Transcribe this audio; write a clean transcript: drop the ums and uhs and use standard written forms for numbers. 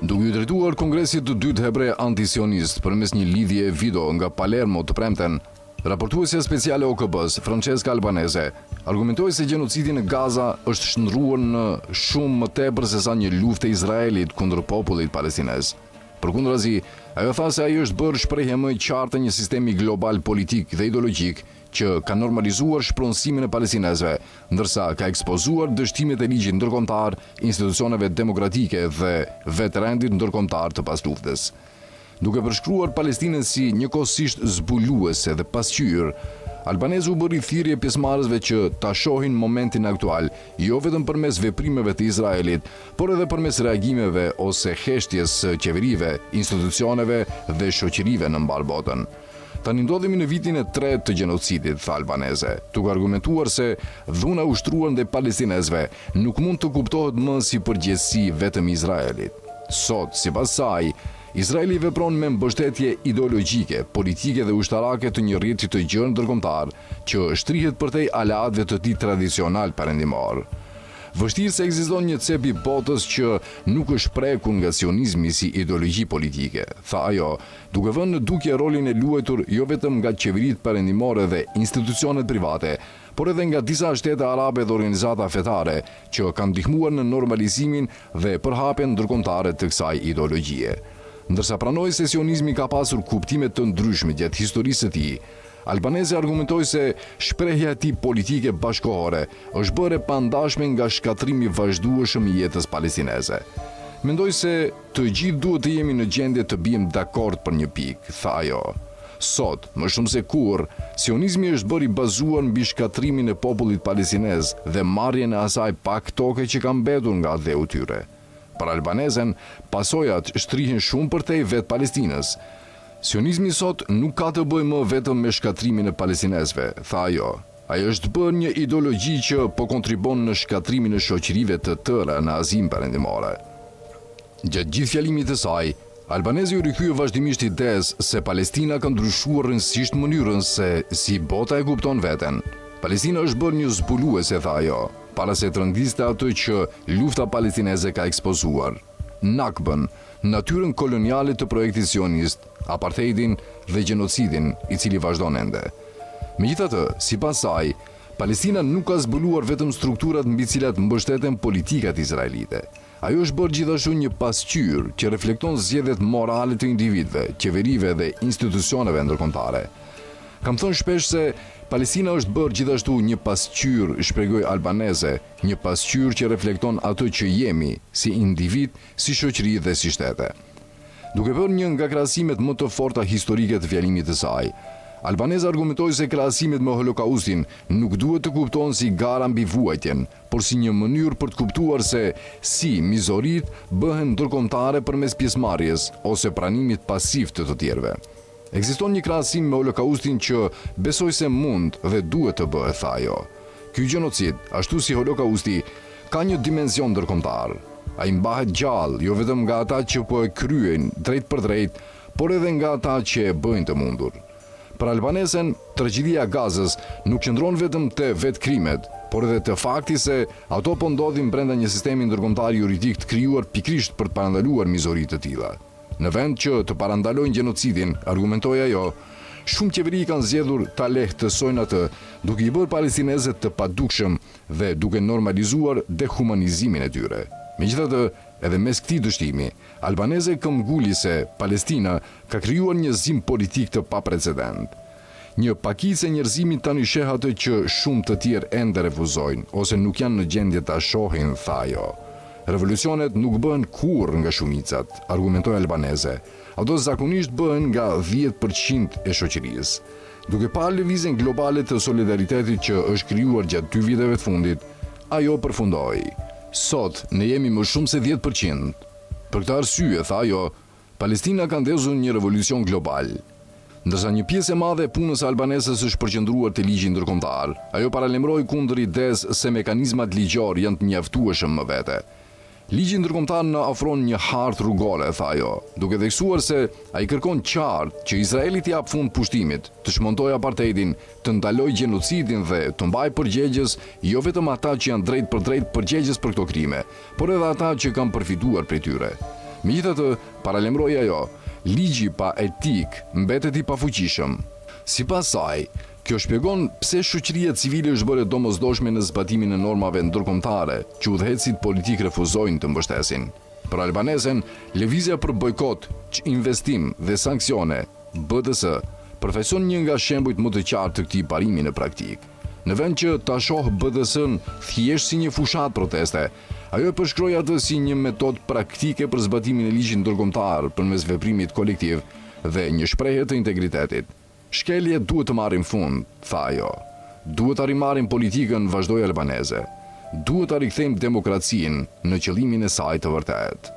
Duke u drejtuar Kongresit të dytë hebre antisionist përmes një lidhje video nga Palermo të premten, raportuesja speciale OKB-s, Francesca Albanese, argumentoi se gjenocidi në Gaza është shndruar në shumë më tepër se sa një luftë e Izraelit kundër popullit palestinez. Përkundrazi, ajo tha se ai është bërë shprehje më e qartë e një sistemi global politik dhe ideologjik që ka normalizuar shpronësimin e palestinezëve, ndërsa ka ekspozuar dështimet e ligjit ndërkombëtar, institucioneve demokratike dhe vetë rendit ndërkombëtar të pasluftës. Duke përshkruar Palestinën si njëkohësisht zbuluese dhe pasqyrë, Albanese u bëri thirrje pjesëmarrësve që ta shohin momentin aktual, jo vetëm përmes veprimeve të Izraelit, por edhe përmes reagimeve ose heshtjes së qeverive, institucioneve dhe shoqërive në mbar botën. Tani ndodhemi në vitin e 3 të gjenocidit, tha Albanese, duke argumentuar se dhuna ushtruar ndaj palestinezëve nuk mund të kuptohet më si përgjegjësi vetëm e Izraelit. Sot, sipas saj, Izraeli vepron me mbështetje ideologjike, politike dhe ushtarake të një rrjeti të gjerë ndërkombëtar që shtrihet përtej aleatëve të tij tradicional perëndimor. Vështirë se ekziston një cep i botës që nuk është prekur nga sionizmi si ideologji politike, tha ajo, duke vënë në dukje rolin e luajtur jo vetëm nga qeveritë perëndimore dhe institucionet private, por edhe nga disa shtete arabe dhe organizata fetare që kanë ndihmuar në normalizimin dhe përhapjen ndërkombëtare të kësaj ideologjie. Ndërsa pranoi se sionizmi ka pasur kuptime të ndryshme gjatë historisë së tij, Albanese argumentoi se shprehja e tij politike bashkëkohore është bërë e pandashme nga shkatrimi vazhdueshëm i jetës palestineze. Mendoj se të gjithë duhet të jemi në gjendje të bijmë dakord për një pikë, tha ajo. Sot, më shumë se kurrë, sionizmi është bërë i bazuar mbi shkatrimin e popullit palestinez dhe marrjen e asaj pak toke që ka mbetur nga dheu tyre. Për Albanesen, pasojat shtrihen shumë përtej vetë Palestinës. Sionizmi sot nuk ka të bëjë më vetëm me shkatrimin e palestinezëve, tha ajo. Ai është bërë një ideologji që po kontribon në shkatrimin e shoqërive të tëra në Azinë Perëndimore. Gjatë gjithë fjalimit të saj, Albanese u rikthyej vazhdimisht idees se Palestina ka ndryshuar rëndësisht mënyrën se si bota e kupton veten. Palestina është bërë një zbuluese, tha ajo, para se të rëndiste atë që lufta palestineze ka ekspozuar. Nakbën, natyrën koloniale të projektit sionist, apartheidin dhe gjenocidin i cili vazhdon ende. Megjithatë, sipas saj, Palestina nuk ka zbuluar vetëm strukturat mbi cilat mbështeten politikat izraelite. Ajo është bërë gjithashtu një pasqyrë që reflekton zgjedhjet morale të individëve, qeverive dhe institucioneve ndërkombëtare. Kam thënë shpesh se Palestina është bërë gjithashtu një pasqyrë, shpjegoi Albanese, një pasqyrë që reflekton atë që jemi, si individ, si shoqëri dhe si shtete. Duke bërë një nga krahasimet më të forta historike të fjalimit të saj, Albanese argumentoi se krahasimet me Holokaustin nuk duhet të kuptohen si gara mbi vuajtjen, por si një mënyrë për të kuptuar se si mizorit bëhen ndërkombëtare përmes pjesëmarrjes ose pranimit pasiv të të tjerëve. Ekziston një krahasim me Holokaustin që besoj se mund dhe duhet të bëhet, tha ajo. Ky gjenocid, ashtu si Holokausti, ka një dimension ndërkombëtar. Ai mbahet gjallë jo vetëm nga ata që po e kryejnë drejt për drejt, por edhe nga ata që e bëjnë të mundur. Për Albanesen, tragjedia Gazës nuk qëndron vetëm te vetë krimet, por edhe te fakti se ato po ndodhin brenda një sistemi ndërkombëtar juridik të krijuar pikërisht për të parandaluar mizori të tilla. Në vend që të parandalojnë gjenocidin, argumentoi ajo, shumë qeveri kanë zgjedhur ta lehtësojnë atë, duke i bërë palestinezët të padukshëm dhe duke normalizuar dehumanizimin e tyre. Megjithatë, edhe mes këtij dështimi, Albanese këmbguli se Palestina ka krijuar një zim politik të paprecedent. Një pakicë e njerëzimit tani sheh atë që shumë të tjerë ende refuzojnë ose nuk janë në gjendje ta shohin, tha ajo. Revolucionet nuk bëhen kurrë nga shumicat, argumentoi Albanese. Ato zakonisht bëhen nga 10% e shoqërisë. Duke parë lëvizjen globale të solidaritetit që është krijuar gjatë 2 viteve të fundit, ajo përfundoi. Sot ne jemi më shumë se 10%. Për këtë arsye, tha ajo, Palestina ka ndezur një revolucion global. Ndërsa një pjesë e madhe e punës albaneses është përqendruar te ligji ndërkombëtar, ajo paralajmëroi kundër idesë se mekanizmat ligjor janë të mjaftueshëm më vete. Ligji ndërkombëtar na ofron një hartë rrugore, tha ajo, duke theksuar se ai kërkon qartë që Izraeli t'i jap fund pushtimit, të shmontojë apartheidin, të ndalojë gjenocidin dhe të mbajë përgjegjës jo vetëm ata që janë drejt për drejt përgjegjës për këto krime, por edhe ata që kanë përfituar prej tyre. Megjithatë, paralemroi ajo, ligji pa etik mbetet i pafuqishëm. Sipas saj, kjo shpjegon pse shoqëria civile është bërë domosdoshme në zbatimin e normave ndërkombëtare që udhëheqësit politik refuzojnë të mbështesin. Për albanezen, lëvizja për bojkot, investim dhe sanksione, BDS, përfaqëson një nga shembujt më të qartë të këtij parimi në praktik. Në vend që ta shohë BDS-n thjesht si një fushat proteste, ajo e përshkroi atë si një metodë praktike për zbatimin e ligjit ndërkombëtar përmes veprimit kolektiv dhe një shprehje të integritetit. Shkeljet duhet të marrin fund, tha ajo. Duhet ta rimarrim politikën, vazhdoi albaneze. Duhet ta rikthejmë demokracinë në qëllimin e saj të vërtetë.